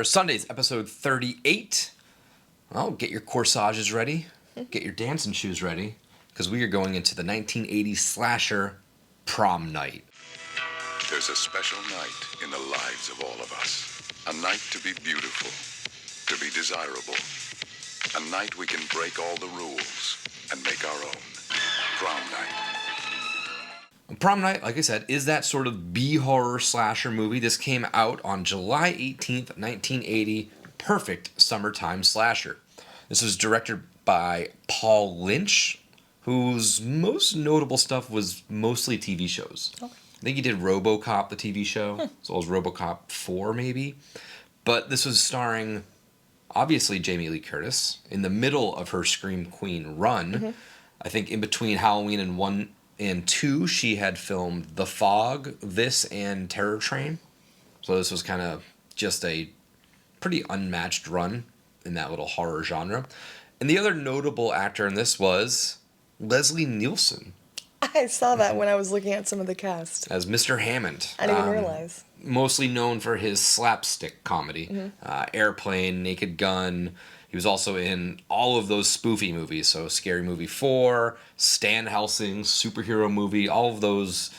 Shudder Sundays, episode 38. Well, get your corsages ready. Get your dancing shoes ready. Because we are going into the 1980s slasher Prom Night. There's a special night in the lives of all of us. A night to be beautiful, to be desirable. A night we can break all the rules and make our own. Prom Night. Prom Night, like I said, is that sort of B-horror slasher movie. This came out on July 18th, 1980. Perfect summertime slasher. This was directed by Paul Lynch, whose most notable stuff was mostly TV shows. Okay. I think he did RoboCop, the TV show, as well as RoboCop 4, maybe. But this was starring, obviously, Jamie Lee Curtis in the middle of her Scream Queen run. Mm-hmm. I think in between Halloween and 1 and 2, she had filmed The Fog, this, and Terror Train. So this was kind of just a pretty unmatched run in that little horror genre. And the other notable actor in this was Leslie Nielsen. I saw that when I was looking at some of the cast. As Mr. Hammond. I didn't even realize. Mostly known for his slapstick comedy. Airplane, Naked Gun. He was also in all of those spoofy movies. So Scary Movie 4, Stan Helsing's superhero movie. All of those,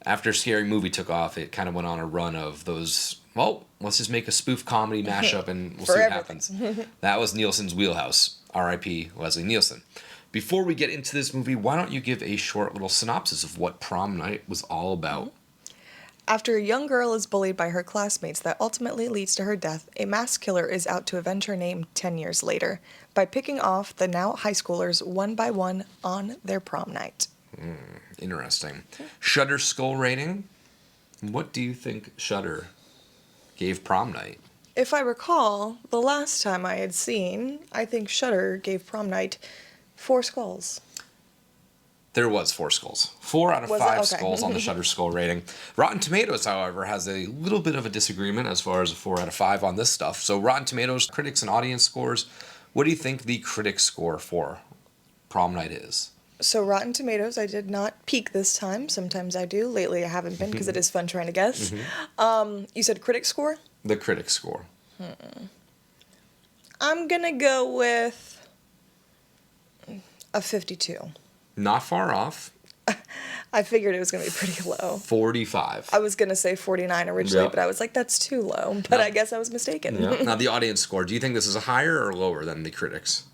after Scary Movie took off, it kind of went on a run of those, well, let's just make a spoof comedy mashup and we'll see what happens. That was Nielsen's wheelhouse. R.I.P. Leslie Nielsen. Before we get into this movie, why don't you give a short little synopsis of what Prom Night was all about? After a young girl is bullied by her classmates that ultimately leads to her death, a mass killer is out to avenge her name 10 years later by picking off the now high schoolers one by one on their prom night. Interesting. Shudder Skull rating. What do you think Shudder gave Prom Night? If I recall, the last time I had seen, I think Shudder gave Prom Night 4 skulls. There was 4 skulls. 4 out of 5 skulls on the Shudder Skull rating. Rotten Tomatoes, however, has a little bit of a disagreement as far as a 4 out of 5 on this stuff. So Rotten Tomatoes, critics and audience scores. What do you think the critic score for Prom Night is? So Rotten Tomatoes, I did not peek this time. Sometimes I do. Lately I haven't been because it is fun trying to guess. You said critic score? The critic score. I'm going to go with a 52. Not far off. I figured it was going to be pretty low. 45. I was going to say 49 originally, but I was like, that's too low. But I guess I was mistaken. Now, the audience score, do you think this is higher or lower than the critics?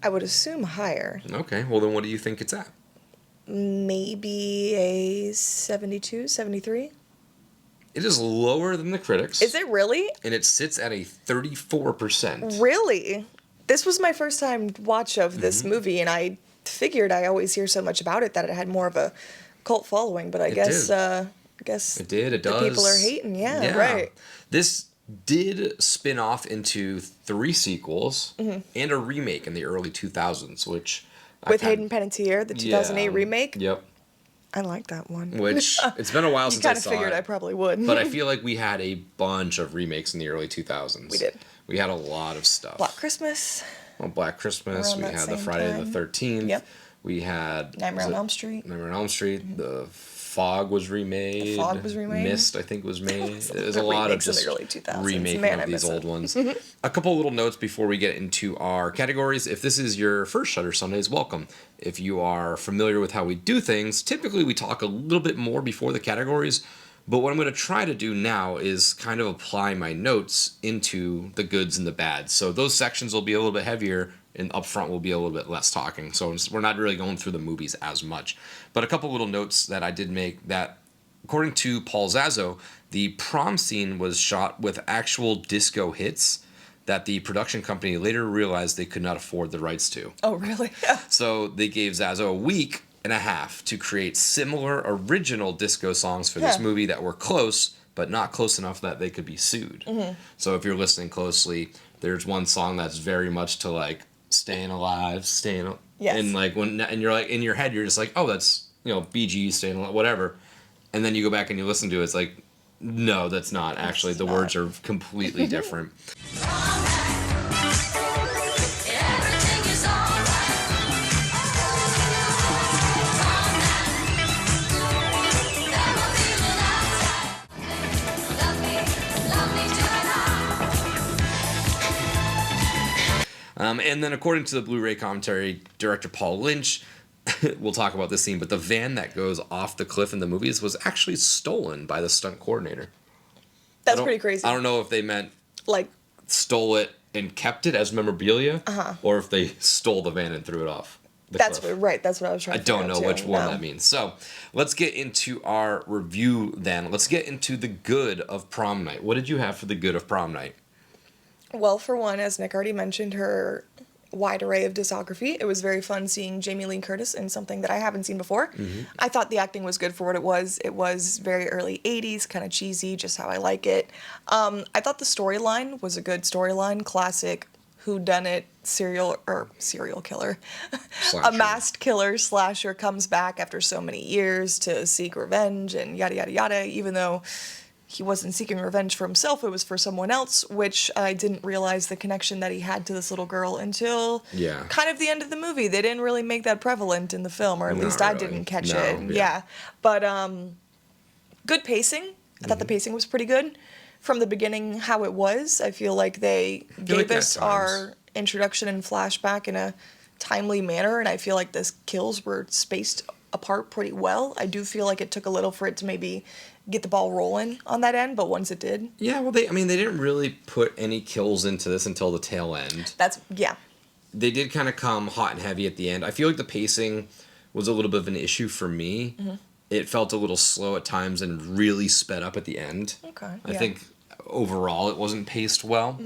I would assume higher. Okay, well then what do you think it's at? Maybe a 72, 73? It is lower than the critics. Is it really? And it sits at a 34%. Really? This was my first time watch of this movie, and I figured I always hear so much about it that it had more of a cult following, but I guess it did. It does. The people are hating. Yeah, right. This did spin off into 3 sequels and a remake in the early 2000s, which with Hayden Panettiere, the 2008 remake. Yep. I like that one. Which it's been a while since I saw it. You kind of figured I probably would. But I feel like we had a bunch of remakes in the early 2000s. We did. We had a lot of stuff. Black Christmas. Well, Black Christmas. We had the Friday the 13th. Yep. We had Nightmare on Elm Street. Nightmare on Elm Street. The Fog was remade. The Fog was remade. Mist, I think, was made. There's a lot of just in the early 2000s. remaking of these old ones. A couple little notes before we get into our categories. If this is your first Shudder Sundays, welcome. If you are familiar with how we do things, typically we talk a little bit more before the categories. But what I'm going to try to do now is kind of apply my notes into the goods and the bads. So those sections will be a little bit heavier, and up front will be a little bit less talking. So we're not really going through the movies as much. But a couple little notes that I did make that, according to Paul Zazzo, the prom scene was shot with actual disco hits that the production company later realized they could not afford the rights to. Oh, really? So they gave Zazzo a week and a half to create similar original disco songs for this movie that were close, but not close enough that they could be sued. So if you're listening closely, there's one song that's very much to like Staying Alive, and like and you're like in your head you're just like, oh, that's Bee Gees, Staying Alive, whatever, and then you go back and you listen to it, it's like, no, that's not actually. The words are completely different. And then according to the Blu-ray commentary, director Paul Lynch, we'll talk about this scene, but the van that goes off the cliff in the movies was actually stolen by the stunt coordinator. That's pretty crazy. I don't know if they meant Like, stole it and kept it as memorabilia, or if they stole the van and threw it off the cliff. right. That's what I was trying I to figure don't know out, too. which one No. that means. So let's get into our review then. Let's get into the good of Prom Night. What did you have for the good of Prom Night? Well, for one, as Nick already mentioned, her wide array of discography. It was very fun seeing Jamie Lee Curtis in something that I haven't seen before. I thought the acting was good for what it was. It was very early 80s, kind of cheesy, just how I like it. I thought the storyline was a good storyline, classic whodunit serial killer. Slasher. A masked killer slasher comes back after so many years to seek revenge and yada yada yada, even though he wasn't seeking revenge for himself, it was for someone else, which I didn't realize the connection that he had to this little girl until kind of the end of the movie. They didn't really make that prevalent in the film, or at Not least I really. didn't catch No, it. yeah. But good pacing. I thought the pacing was pretty good. From the beginning, how it was, I feel like they feel like gave at us times. our introduction and flashback in a timely manner, and I feel like the kills were spaced apart pretty well. I do feel like it took a little for it to maybe get the ball rolling on that end, but once it did, Yeah, well, they didn't really put any kills into this until the tail end. yeah. They did kind of come hot and heavy at the end. I feel like the pacing was a little bit of an issue for me. It felt a little slow at times and really sped up at the end. Okay. I think overall it wasn't paced well.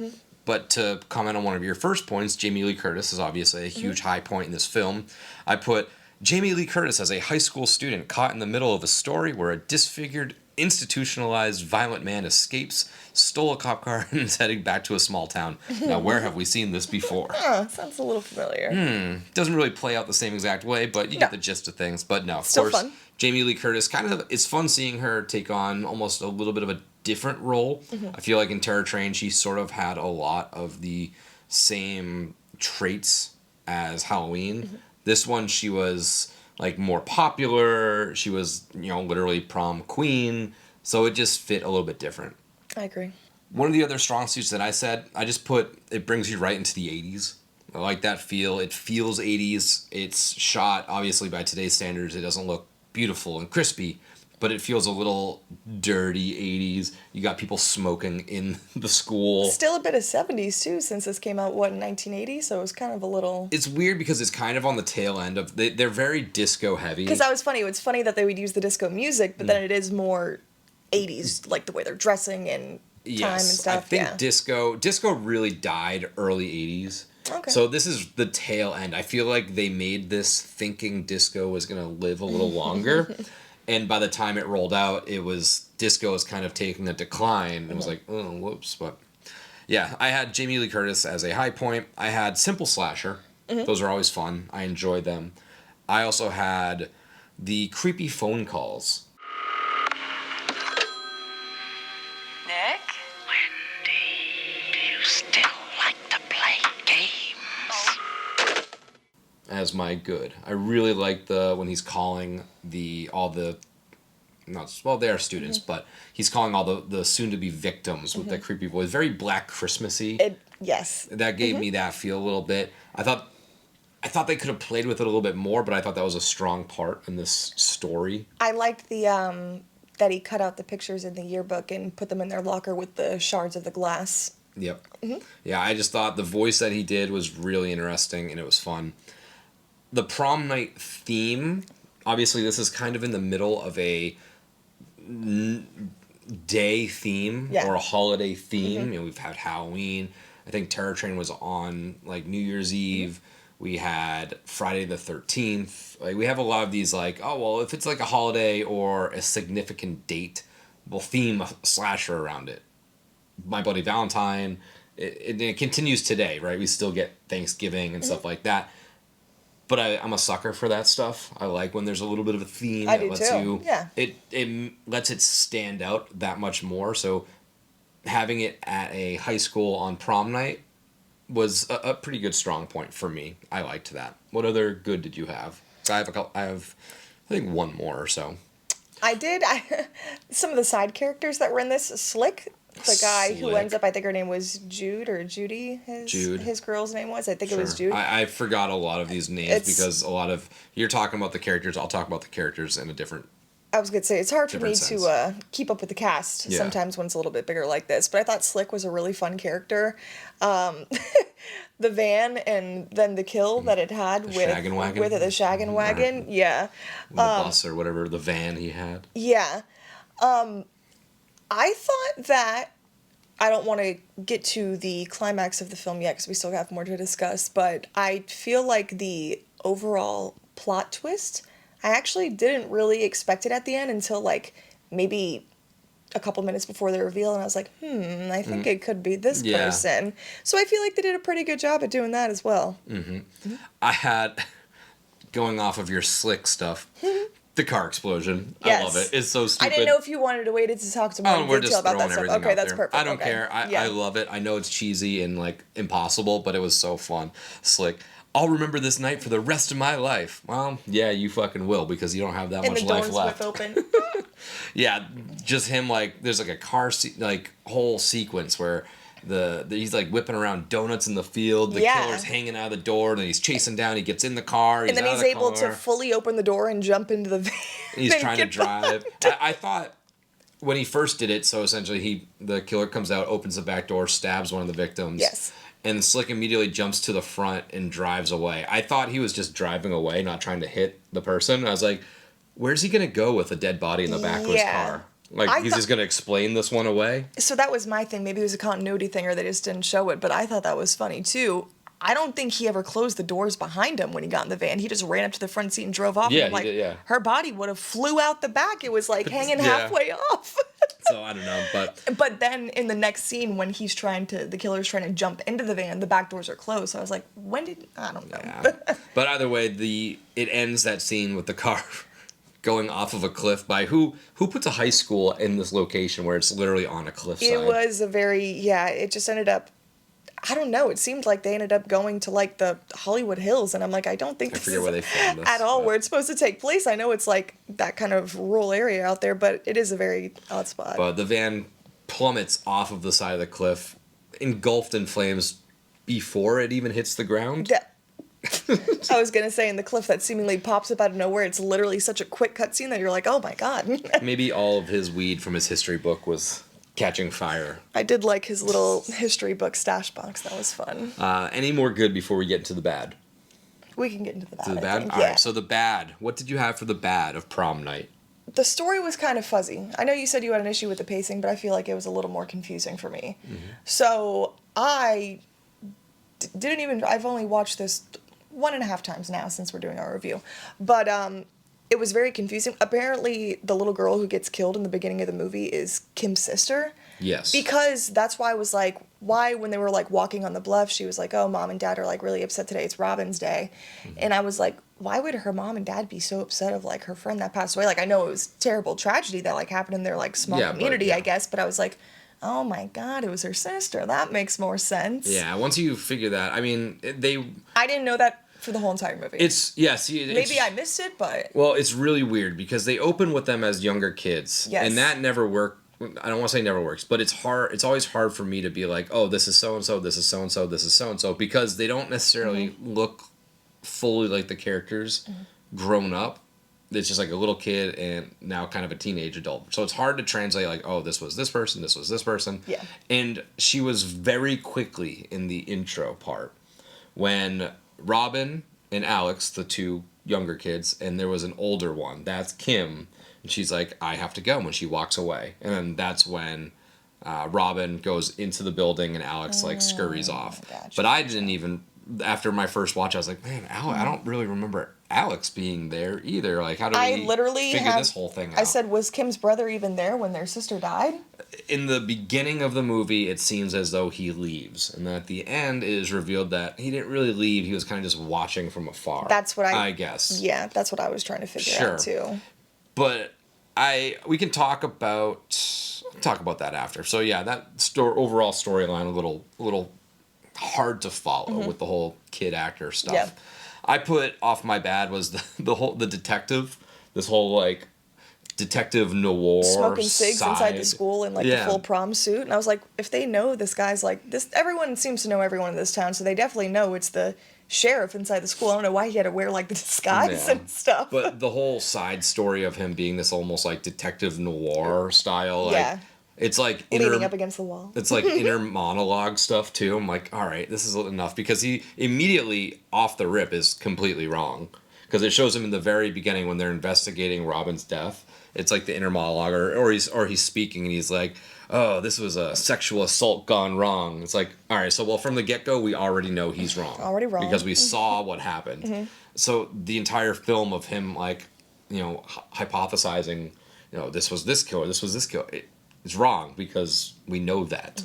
But to comment on one of your first points, Jamie Lee Curtis is obviously a huge high point in this film. I put Jamie Lee Curtis as a high school student caught in the middle of a story where a disfigured, institutionalized, violent man escapes, stole a cop car, and is heading back to a small town. Now, where have we seen this before? Sounds a little familiar. Doesn't really play out the same exact way, but you get the gist of things. But no, of Still course, fun. Jamie Lee Curtis it's fun seeing her take on almost a little bit of a different role. I feel like in Terror Train, she sort of had a lot of the same traits as Halloween. This one, she was like more popular. She was, literally prom queen. So it just fit a little bit different. I agree. One of the other strong suits that I said, I just put, it brings you right into the 80s. I like that feel. It feels 80s. It's shot, obviously, by today's standards. It doesn't look beautiful and crispy, but it feels a little dirty 80s. You got people smoking in the school. Still a bit of 70s, too, since this came out, in 1980? So it was kind of a little... It's weird because it's kind of on the tail end of... They're very disco heavy. Because that was funny. It's funny that they would use the disco music, but then it is more 80s, like the way they're dressing and time and stuff. I think disco really died early 80s. Okay. So this is the tail end. I feel like they made this thinking disco was going to live a little longer. And by the time it rolled out, disco was kind of taking a decline. It was like, oh, whoops. But yeah, I had Jamie Lee Curtis as a high point. I had Simple Slasher. Those are always fun. I enjoyed them. I also had the creepy phone calls. Nick? Wendy, do you still like to play games? As my good. I really like when he's calling they are students, but he's calling all the soon-to-be victims with that creepy voice. Very Black Christmassy. Yes. That gave me that feel a little bit. I thought they could have played with it a little bit more, but I thought that was a strong part in this story. I liked the that he cut out the pictures in the yearbook and put them in their locker with the shards of the glass. Yep. Yeah, I just thought the voice that he did was really interesting and it was fun. The Prom Night theme, obviously this is kind of in the middle of a day theme or a holiday theme. We've had Halloween. I think Terror Train was on like New Year's Eve. We had Friday the 13th. Like we have a lot of these like, oh well, if it's like a holiday or a significant date, we'll theme a slasher around it. My Bloody Valentine. It continues today, right? We still get Thanksgiving and stuff like that. But I'm a sucker for that stuff. I like when there's a little bit of a theme that lets you. Yeah. It lets it stand out that much more. So having it at a high school on prom night was a pretty good strong point for me. I liked that. What other good did you have? So I have I think one more or so. I did. Some of the side characters that were in this, Slick the guy who Slick. ends up, I think her name was Jude or Judy. Jude. His girl's name was. I think it was Sure. Jude. I forgot a lot of these names It's- because a lot of you're talking about the characters. I'll talk about the characters in a different. I was gonna say it's hard for me Different to keep up with the cast Yeah. sometimes when it's a little bit bigger like this. But I thought Slick was a really fun character. The van and then the kill that it had The with shaggin' wagon? with it, the shaggin' wagon. Yeah, The bus or whatever, the van he had. yeah. I thought that I don't want to get to the climax of the film yet because we still have more to discuss. But I feel like the overall plot twist, I actually didn't really expect it at the end until like maybe a couple minutes before the reveal, and I was like, I think it could be this Yeah. person. So I feel like they did a pretty good job at doing that as well. I had, going off of your Slick stuff, the car explosion. Yes. I love it. It's so stupid. I didn't know if you wanted to wait to talk to more Oh, we're detail just about throwing that stuff. everything Okay, out that's there. perfect. I don't Okay. care. Yeah. I love it. I know it's cheesy and like impossible, but it was so fun. Slick. I'll remember this night for the rest of my life. Well, yeah, you fucking will because you don't have that And much the life doors left. whip open. Yeah, just him like there's like a car like whole sequence where he's like whipping around donuts in the field. The Yeah. killer's hanging out of the door, and then he's chasing down. He gets in the car. And then out he's of the able to car. fully open the door and jump into the van. He's and trying to get drive. I thought when he first did it, so essentially the killer comes out, opens the back door, stabs one of the victims. Yes. And Slick immediately jumps to the front and drives away. I thought he was just driving away, not trying to hit the person. I was like, where's he gonna go with a dead body in the back of his Yeah. car? Like I he's thought- just gonna explain this one away? So that was my thing. Maybe it was a continuity thing or they just didn't show it, but I thought that was funny too. I don't think he ever closed the doors behind him when he got in the van. He just ran up to the front seat and drove off. Yeah, and I'm he like, did, yeah. her body would have flew out the back. It was like hanging Yeah. halfway off. So I don't know, but But then in the next scene, when the killer's trying to jump into the van, the back doors are closed. So I was like, I don't know. yeah. But either way, it ends that scene with the car going off of a cliff by who puts a high school in this location where it's literally on a cliffside. It was it just ended up, I don't know, it seemed like they ended up going to like the Hollywood Hills, and I'm like, I don't think I this forget is where they filmed this, at all but- where it's supposed to take place. I know it's like that kind of rural area out there, but it is a very odd spot. But the van plummets off of the side of the cliff, engulfed in flames before it even hits the ground. Yeah. I was gonna say, in the cliff that seemingly pops up out of nowhere, it's literally such a quick cutscene that you're like, oh my god. Maybe all of his weed from his history book was catching fire. I did like his little history book stash box. That was fun. Any more good before we get into the bad? We can get into the bad. To the I bad? think. All Yeah. right, so the bad. What did you have for the bad of Prom Night? The story was kind of fuzzy. I know you said you had an issue with the pacing, but I feel like it was a little more confusing for me. So I didn't even. I've only watched this 1.5 times now since we're doing our review, but it was very confusing. Apparently, the little girl who gets killed in the beginning of the movie is Kim's sister. Yes. Because that's why I was like, why when they were like walking on the bluff, she was like, oh, mom and dad are like really upset today. It's Robin's day. And I was like, why would her mom and dad be so upset of like her friend that passed away? Like, I know it was terrible tragedy that like happened in their like small Yeah, but, community, yeah. I guess. But I was like, oh my God, it was her sister. That makes more sense. Yeah, once you figure that, I mean, I didn't know that for the whole entire movie. Maybe I missed it, but Well, it's really weird because they open with them as younger kids. Yes. And that never worked. I don't want to say never works, but it's hard. It's always hard for me to be like, oh, this is so-and-so, this is so-and-so, this is so-and-so, because they don't necessarily look fully like the characters grown up. It's just like a little kid and now kind of a teenage adult. So it's hard to translate like, oh, this was this person, this was this person. Yeah. And she was very quickly in the intro part when Robin and Alex, the two younger kids, and there was an older one. That's Kim. And she's like, I have to go, when she walks away. And then that's when Robin goes into the building and Alex like scurries off. Gotcha. But I didn't even, after my first watch, I was like, man, I don't really remember Alex being there either. Like, how do I we literally figure have, this whole thing out? I said, was Kim's brother even there when their sister died? In the beginning of the movie, it seems as though he leaves. And then at the end, it is revealed that he didn't really leave. He was kind of just watching from afar. That's what I guess. Yeah, that's what I was trying to figure out too. But we can talk about that after. So yeah, that overall storyline a little hard to follow with the whole kid actor stuff. Yep. I put off my bad was the detective. This whole like detective noir smoking cigs inside the side. school in like the full prom suit, and I was like, if they know this guy's like this, everyone seems to know everyone in this town, so they definitely know it's the sheriff inside the school. I don't know why he had to wear like the disguise and stuff. But the whole side story of him being this almost like detective noir style, like, Yeah. it's like leaning up against the wall. It's like inner monologue stuff too. I'm like, all right, this is enough, because he immediately off the rip is completely wrong, because it shows him in the very beginning when they're investigating Robin's death. It's like the inner monologue, or he's speaking and he's like, oh, this was a sexual assault gone wrong. It's like, all right, so well from the get go we already know he's wrong. Already wrong. Because we saw what happened. So the entire film of him like, hypothesizing, this was this killer, this was this killer. It's wrong because we know that.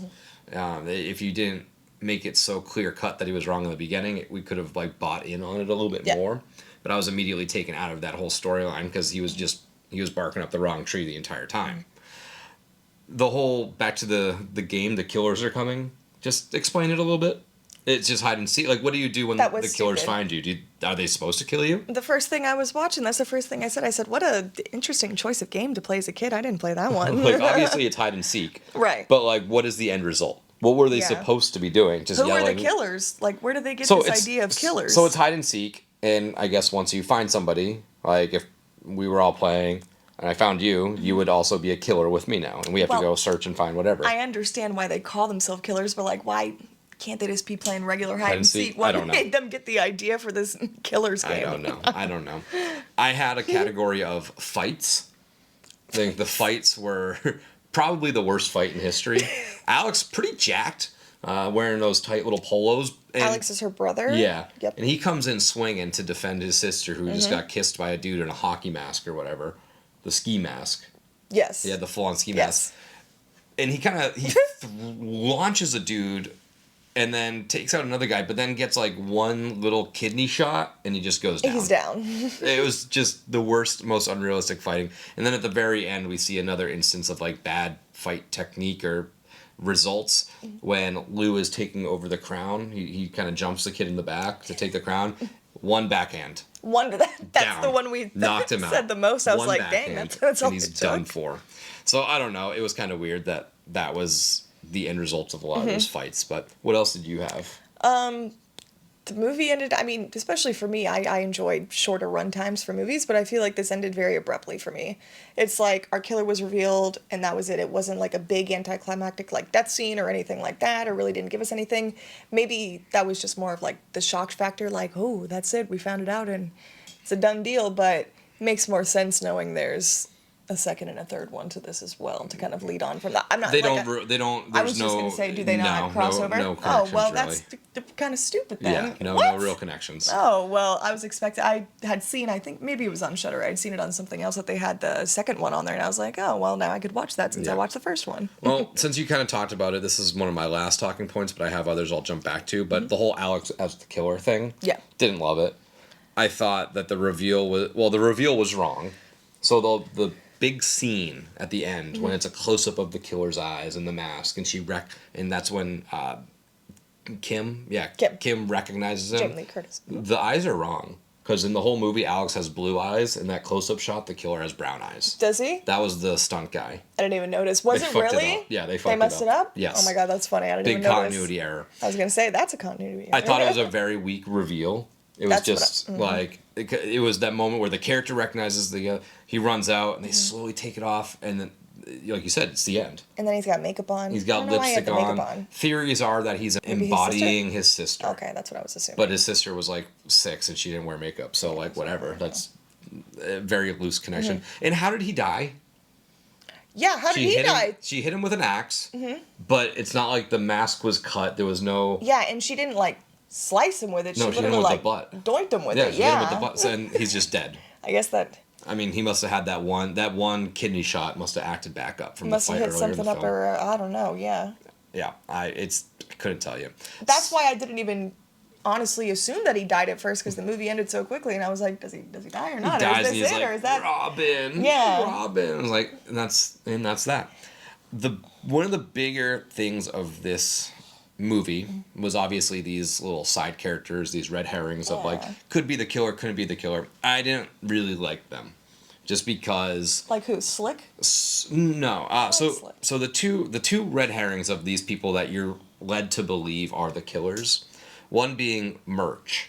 If you didn't make it so clear cut that he was wrong in the beginning, we could have like bought in on it a little bit more. But I was immediately taken out of that whole storyline because he was barking up the wrong tree the entire time. The whole back to the game, the killers are coming. Just explain it a little bit. It's just hide and seek. Like, what do you do when the killers stupid. find you? Are they supposed to kill you? The first thing I was watching, that's the first thing I said. I said, what a interesting choice of game to play as a kid. I didn't play that one. Like, obviously it's hide and seek. Right. But, like, what is the end result? What were they supposed to be doing? Just Who yelling? were the killers? Like, where did they get this idea of killers? So it's hide and seek, and I guess once you find somebody, like if we were all playing and I found you, you would also be a killer with me now, and we have to go search and find whatever. I understand why they call themselves killers, but like, why can't they just be playing regular hide and seek? I don't What know. made them get the idea for this killers game? I don't know. I had a category of fights. I think the fights were probably the worst fight in history. Alex, pretty jacked, wearing those tight little polos. And Alex is her brother? Yeah. Yep. And he comes in swinging to defend his sister, who just got kissed by a dude in a hockey mask or whatever. The ski mask. Yes. He had the full-on ski mask. And he launches a dude and then takes out another guy, but then gets like one little kidney shot and he just goes down. He's down. It was just the worst, most unrealistic fighting. And then at the very end, we see another instance of like bad fight technique or results when Lou is taking over the crown. He kind of jumps the kid in the back to take the crown. One backhand. That's down. the one we knocked him said out. the most. I was One like, dang, backhand, that's all and he's it took. done for. So I don't know. It was kind of weird that was the end result of a lot of those fights. But what else did you have? The movie ended, I mean, especially for me, I enjoyed shorter run times for movies, but I feel like this ended very abruptly for me. It's like our killer was revealed and that was it. It wasn't like a big anticlimactic like death scene or anything like that, or really didn't give us anything. Maybe that was just more of like the shock factor, like, oh, that's it, we found it out and it's a done deal, but it makes more sense knowing there's a second and a third one to this as well to kind of lead on from that. I'm not. They like don't. There's I was just going to say, do they not have crossover? No oh well, really. that's kind of stupid then. Yeah, no real connections. Oh well, I was expecting. I had seen. I think maybe it was on Shudder. I'd seen it on something else that they had the second one on there, and I was like, oh well, now I could watch that since I watched the first one. Well, since you kind of talked about it, this is one of my last talking points, but I have others I'll jump back to. But the whole Alex as the killer thing, didn't love it. I thought that the reveal was wrong. So the big scene at the end when it's a close up of the killer's eyes and the mask, and and that's when Kim recognizes him. Jamie Lee Curtis. The eyes are wrong because in the whole movie, Alex has blue eyes, and that close up shot, the killer has brown eyes. Does he? That was the stunt guy. I didn't even notice. Was it really? Yeah, they fucked it up. They messed it up. Yes. Oh my god, that's funny. I didn't even Big notice. continuity error. I was gonna say that's a continuity error. I thought it was a very weak reveal. It was just like it was that moment where the character recognizes he runs out and they slowly take it off, and then like you said, it's the end. And then he's got makeup on. He's got lipstick on. Theories are that he's embodying his sister. Okay, that's what I was assuming. But his sister was like 6 and she didn't wear makeup, so like whatever. That's a very loose connection. And how did he die? Yeah, how did he die? She hit him with an axe, but it's not like the mask was cut. There was no. Yeah, and she didn't like slice him with it. No, she hit him literally with like the butt. doinked him with it. She hit him with the butt, and he's just dead. I guess that. I mean, he must have had that one kidney shot. Must have acted back up from Must the have fight hit earlier in something the up, film. or I don't know. Yeah. Yeah, I couldn't tell you. That's why I didn't even honestly assume that he died at first, because the movie ended so quickly, and I was like, does he die or not? He dies, or is and this he's it, like, or is that Robin? Yeah. Robin. I was like, and that's that. One of the bigger things of this movie was obviously these little side characters, these red herrings of like, could be the killer, couldn't be the killer. I didn't really like them just because. Like who? Slick? No. Slick. So the two red herrings of these people that you're led to believe are the killers. One being Murch,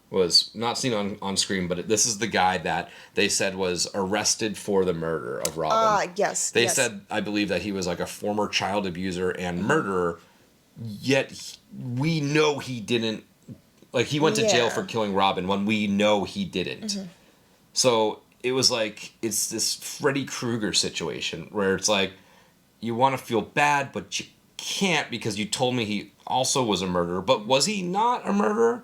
was not seen on screen, but this is the guy that they said was arrested for the murder of Robin. Yes. They said, I believe, that he was like a former child abuser and murderer, yet we know he didn't. Like, he went to jail for killing Robin when we know he didn't. So it was like, it's this Freddy Krueger situation where it's like, you want to feel bad, but you can't because you told me he also was a murderer. But was he not a murderer?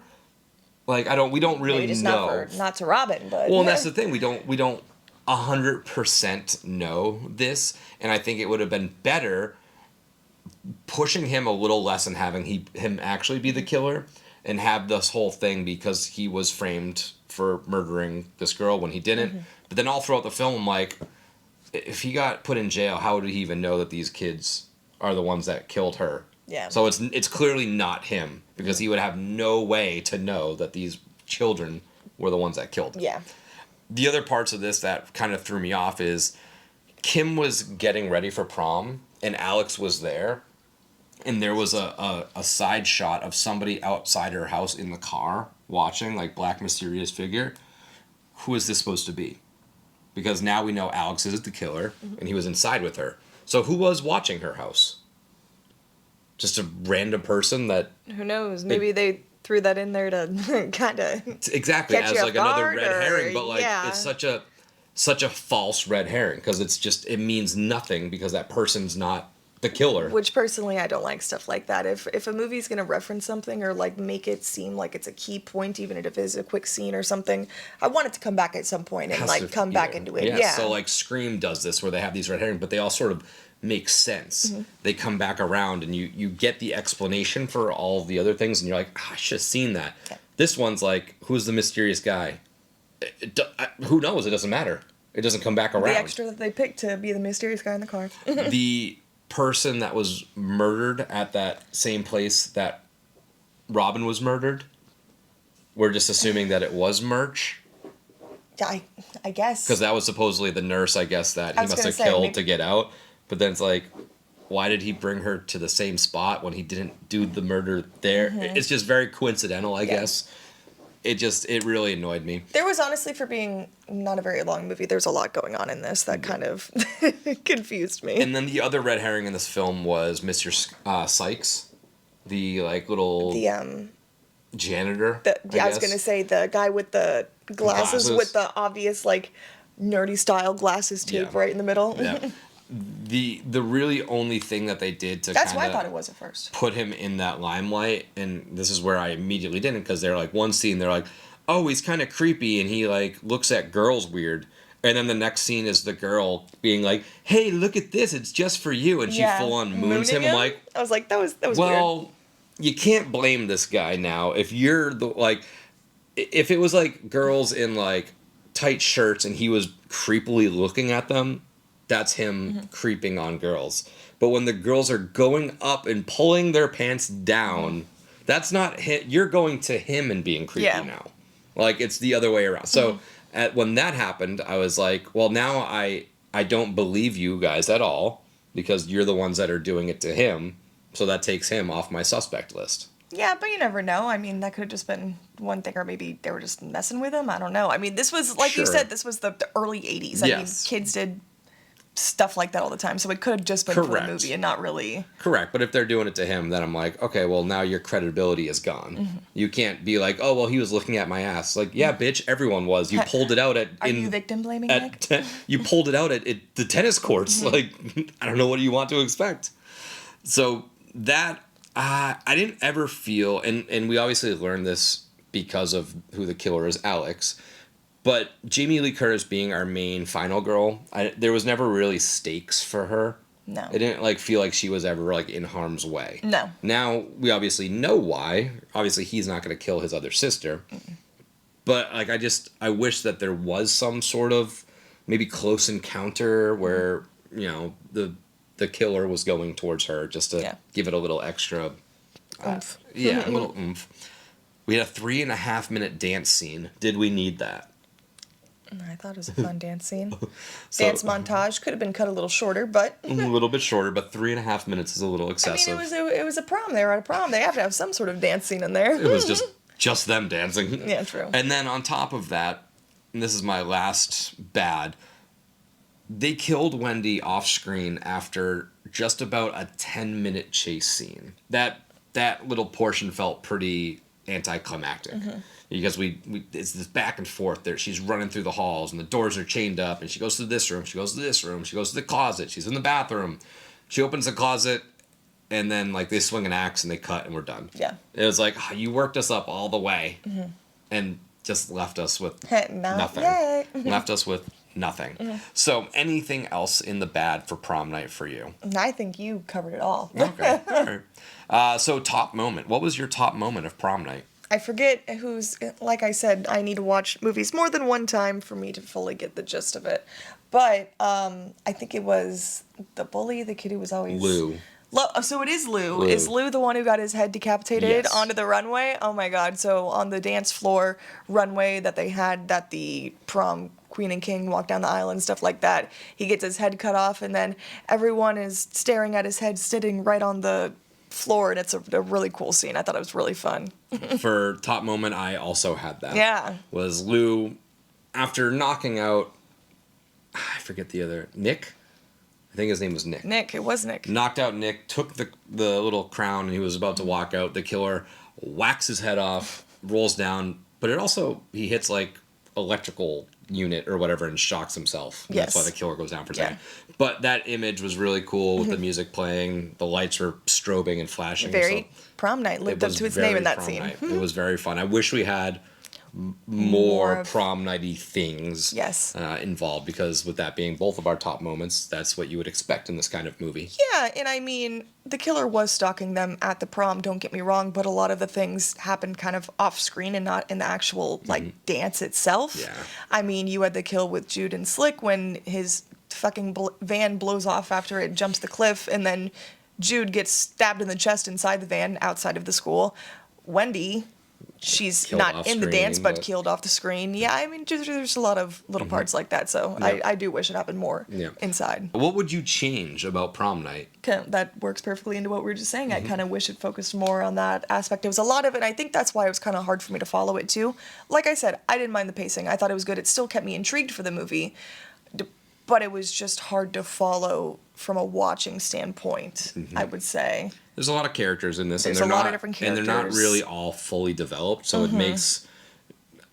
Like, we don't really Maybe just know. Not to Robin, but... Well, and that's the thing. We don't 100% know this. And I think it would have been better pushing him a little less and having him actually be the killer and have this whole thing because he was framed for murdering this girl when he didn't. But then all throughout the film, I'm like, if he got put in jail, how would he even know that these kids are the ones that killed her? Yeah. So it's clearly not him because he would have no way to know that these children were the ones that killed him. Yeah. The other parts of this that kind of threw me off is Kim was getting ready for prom and Alex was there. And there was a side shot of somebody outside her house in the car watching, like, black mysterious figure. Who is this supposed to be? Because now we know Alex is the killer and he was inside with her. So who was watching her house? Just a random person that... Who knows? Maybe they threw that in there to kind of... Exactly, catch as you like off another guard, red herring, but like yeah. it's such a false red herring because it means nothing because that person's not the killer. Which personally, I don't like stuff like that. If a movie's gonna reference something or like make it seem like it's a key point, even if it is a quick scene or something, I want it to come back at some point and like come back into it. Yeah. So like Scream does this where they have these red herring, but they all sort of make sense. They come back around and you get the explanation for all of the other things and you're like, I should have seen that. Okay. This one's like, who's the mysterious guy? Who knows? It doesn't matter. It doesn't come back around. The extra that they picked to be the mysterious guy in the car. The person that was murdered at that same place that Robin was murdered, we're just assuming that it was Murch. I guess. Because that was supposedly the nurse, I guess, that he must have killed to get out. But then it's like, why did he bring her to the same spot when he didn't do the murder there? It's just very coincidental, I guess. It really annoyed me. There was honestly, for being not a very long movie, there's a lot going on in this that kind of confused me. And then the other red herring in this film was Mr. Sykes, the like little janitor. I was gonna say the guy with the glasses with the obvious like nerdy style glasses tape right in the middle. Yeah. The really only thing that they did to that's why I thought it was at first put him in that limelight, and this is where I immediately didn't, because they're like, one scene they're like, oh, he's kind of creepy and he like looks at girls weird, and then the next scene is the girl being like, hey, look at this, it's just for you, and she full on moons him. I'm like, I was like, that was well, weird. You can't blame this guy now if you're the like, if it was like girls in like tight shirts and he was creepily looking at them, that's him creeping on girls. But when the girls are going up and pulling their pants down, that's not him. You're going to him and being creepy now. Like, it's the other way around. So when that happened, I was like, well, now I don't believe you guys at all because you're the ones that are doing it to him. So that takes him off my suspect list. Yeah, but you never know. I mean, that could have just been one thing, or maybe they were just messing with him. I don't know. I mean, this was, like you said, this was the early 80s. I mean, kids did stuff like that all the time, so it could have just been for the movie and not really... Correct, but if they're doing it to him, then I'm like, okay, well, now your credibility is gone. You can't be like, oh, well, he was looking at my ass. Like, yeah, bitch, everyone was. You pulled it out at... Are you victim blaming, Nick? You pulled it out at the tennis courts. Like, I don't know what you want to expect. So that, I didn't ever feel, and we obviously learned this because of who the killer is, Alex, but Jamie Lee Curtis being our main final girl, there was never really stakes for her. No. It didn't like feel like she was ever like in harm's way. No. Now we obviously know why. Obviously he's not going to kill his other sister. But like I wish that there was some sort of maybe close encounter where, you know, the killer was going towards her just to give it a little extra oomph. A little oomph. We had a 3.5 minute dance scene. Did we need that? I thought it was a fun dance scene. So- Dance montage could have been cut a little shorter, but A little bit shorter, but 3.5 minutes is a little I mean, excessive. it was a prom. They were at a prom. They have to have some sort of dance scene in there. It was just them dancing. Yeah, true. And then on top of that, and this is my last bad, they killed Wendy off screen after just about a 10-minute chase scene. That little portion felt pretty anticlimactic. Because it's this back and forth there. She's running through the halls and the doors are chained up and she goes to this room, she goes to this room, she goes to the closet, she's in the bathroom. She opens the closet and then like they swing an axe and they cut and we're done. Yeah. It was like, oh, you worked us up all the way and just left us with nothing. Yay. Left us with nothing. So anything else in the bad for prom night for you? I think you covered it all. Okay. All right. So top moment. What was your top moment of prom night? I forget who's, like I said, I need to watch movies more than one time for me to fully get the gist of it. But I think it was the bully, the kid who was always... Lou. So it is Lou. Is Lou the one who got his head decapitated Yes. onto the runway? Oh my god. So on the dance floor runway that they had, that the prom queen and king walk down the aisle and stuff like that, he gets his head cut off and then everyone is staring at his head sitting right on the floor, and it's a really cool scene. I thought it was really fun. For top moment, I also had that. Yeah. Was Lou, after knocking out, I forget the other, Nick? I think his name was Nick. Nick, it was Nick. Knocked out Nick, took the little crown, and he was about to walk out. The killer whacks his head off, rolls down, but it also, he hits like electrical unit or whatever and shocks himself. And Yes. That's why the killer goes down for a Yeah. second. But that image was really cool with the music playing. The lights were strobing and flashing. Very so prom night lived it up was to its very name in that prom scene. night. It was very fun. I wish we had More more of- prom nighty things Yes. involved, because with that being both of our top moments, that's what you would expect in this kind of movie. Yeah, and I mean, the killer was stalking them at the prom, don't get me wrong, but a lot of the things happened kind of off screen and not in the actual, like, dance itself. Yeah. I mean, you had the kill with Jude and Slick when his fucking van blows off after it jumps the cliff, and then Jude gets stabbed in the chest inside the van outside of the school. Wendy, she's Killed not off in the dance, screen, but but- killed off the screen. Yeah, I mean, there's a lot of little parts like that, so Yeah. I do wish it happened more Yeah. inside. What would you change about prom night? That works perfectly into what we were just saying. I kind of wish it focused more on that aspect. It was a lot of it, and I think that's why it was kind of hard for me to follow it too. Like I said, I didn't mind the pacing. I thought it was good. It still kept me intrigued for the movie, but it was just hard to follow from a watching standpoint, I would say. There's a lot of characters in this, There's and a they're lot not, of different and they're not characters. really all fully developed, so it makes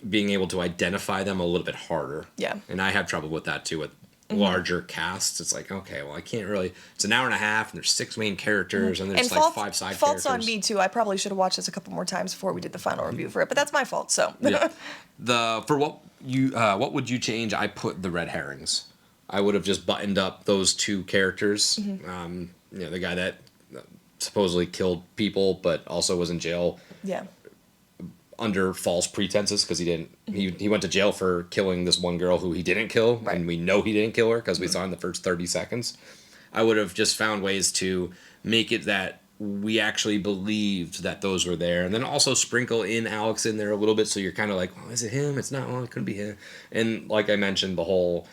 being able to identify them a little bit harder. Yeah. And I have trouble with that too with larger casts. It's like, okay, well, I can't really. It's an hour and a half, and there's 6 main characters, and there's And like 5 side faults characters. on me too. I probably should have watched this a couple more times before we did the final review for it, but that's my fault. So Yeah. For what would you change? I put the red herrings. I would have just buttoned up those 2 characters. The guy that supposedly killed people, but also was in jail yeah, under false pretenses because he didn't. He went to jail for killing this one girl who he didn't kill, Right. and we know he didn't kill her because we saw in the first 30 seconds. I would have just found ways to make it that we actually believed that those were there, and then also sprinkle in Alex in there a little bit, so you're kind of like, well, is it him? It's not. Well, it couldn't be him. And like I mentioned, the whole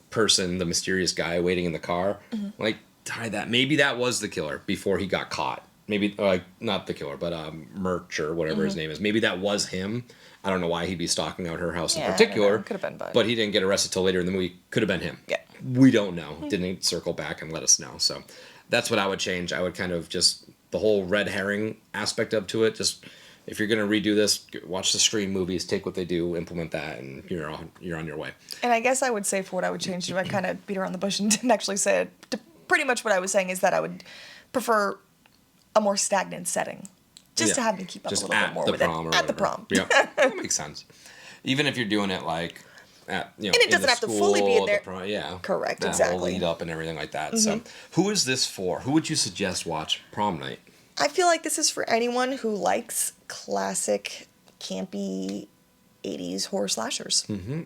person, the mysterious guy waiting in the car, like tie that. Maybe that was the killer before he got caught. Maybe not the killer, but Murch or whatever his name is. Maybe that was him. I don't know why he'd be stalking out her house Yeah, I in don't particular. know. Could have been, but he didn't get arrested till later in the movie. Could have been him. Yeah. We don't know. Didn't circle back and let us know. So that's what I would change. I would kind of just the whole red herring aspect up to it. Just if you're gonna redo this, watch the Scream movies, take what they do, implement that, and you're on your way. And I guess I would say for what I would change to, I kind of beat around the bush and didn't actually say it. Pretty much what I was saying is that I would prefer a more stagnant setting, just to Yeah. have me keep up Just a little at bit more the with prom it. or At the whatever. prom. Yeah, that makes sense. Even if you're doing it like at And it doesn't have to fully be in there. Yeah, Correct, that exactly. whole lead up and everything like that. So, who is this for? Who would you suggest watch prom night? I feel like this is for anyone who likes classic, campy 80s horror slashers.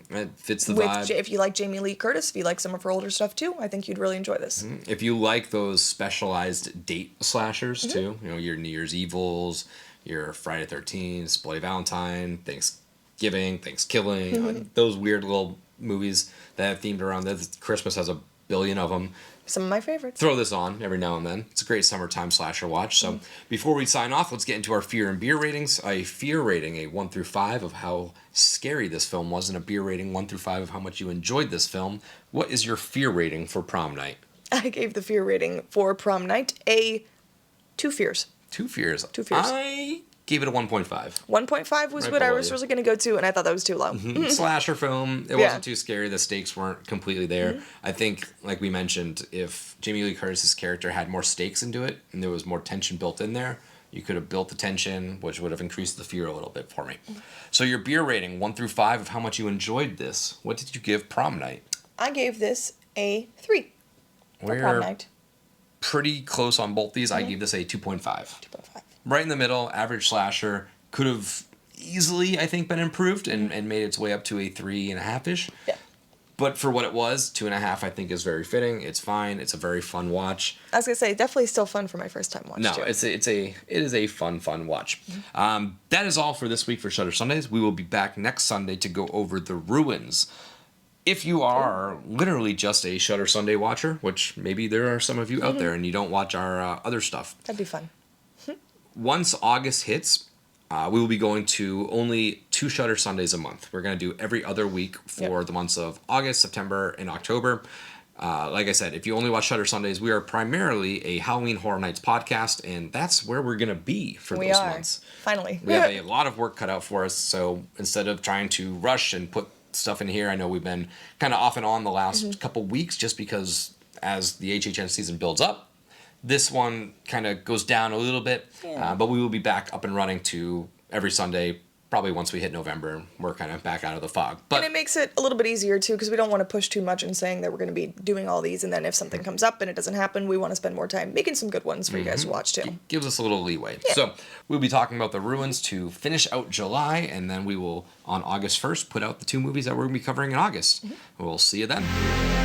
It fits the With vibe. if you like Jamie Lee Curtis, if you like some of her older stuff too, I think you'd really enjoy this. If you like those specialized date slashers too, your New Year's Evils, your Friday 13th, Bloody Valentine, Thanksgiving, Thanksgiving, those weird little movies that are themed around this. Christmas has a billion of them. Some of my favorites. Throw this on every now and then. It's a great summertime slasher watch. So before we sign off, let's get into our fear and beer ratings. A fear rating, a 1 through 5 of how scary this film was, and a beer rating 1 through 5 of how much you enjoyed this film. What is your fear rating for Prom Night? I gave the fear rating for Prom Night a 2 fears. 2 fears. 2 fears. I gave it a 1.5. 1.5 was Right what I below was you. really going to go to, and I thought that was too low. Slasher film. It Yeah. wasn't too scary. The stakes weren't completely there. I think, like we mentioned, if Jamie Lee Curtis's character had more stakes into it and there was more tension built in there, you could have built the tension, which would have increased the fear a little bit for me. So your beer rating, 1 through 5 of how much you enjoyed this. What did you give Prom Night? I gave this a 3 for Prom We're Night. pretty close on both these. I gave this a 2.5. 2.5. Right in the middle, average slasher. Could have easily, I think, been improved and made its way up to a 3.5-ish. Yeah. But for what it was, 2.5 I think is very fitting. It's fine. It's a very fun watch. I was going to say, definitely still fun for my first time watch, No, too. it is a fun watch. That is all for this week for Shudder Sundays. We will be back next Sunday to go over The Ruins. If you are literally just a Shudder Sunday watcher, which maybe there are some of you out there and you don't watch our other stuff, That'd be fun. once August hits, we will be going to only 2 Shudder Sundays a month. We're going to do every other week for the months of August, September, and October. Like I said, if you only watch Shudder Sundays, we are primarily a Halloween Horror Nights podcast, and that's where we're going to be for We those are. months. Finally. We have a lot of work cut out for us, so instead of trying to rush and put stuff in here, I know we've been kind of off and on the last couple weeks just because as the HHN season builds up, this one kind of goes down a little bit, but we will be back up and running to every Sunday, probably once we hit November. We're kind of back out of the fog. But And it makes it a little bit easier, too, because we don't want to push too much in saying that we're going to be doing all these, and then if something comes up and it doesn't happen, we want to spend more time making some good ones for you guys to watch, too. gives us a little leeway. So we'll be talking about The Ruins to finish out July, and then we will, on August 1st, put out the 2 movies that we're going to be covering in August. We'll see you then.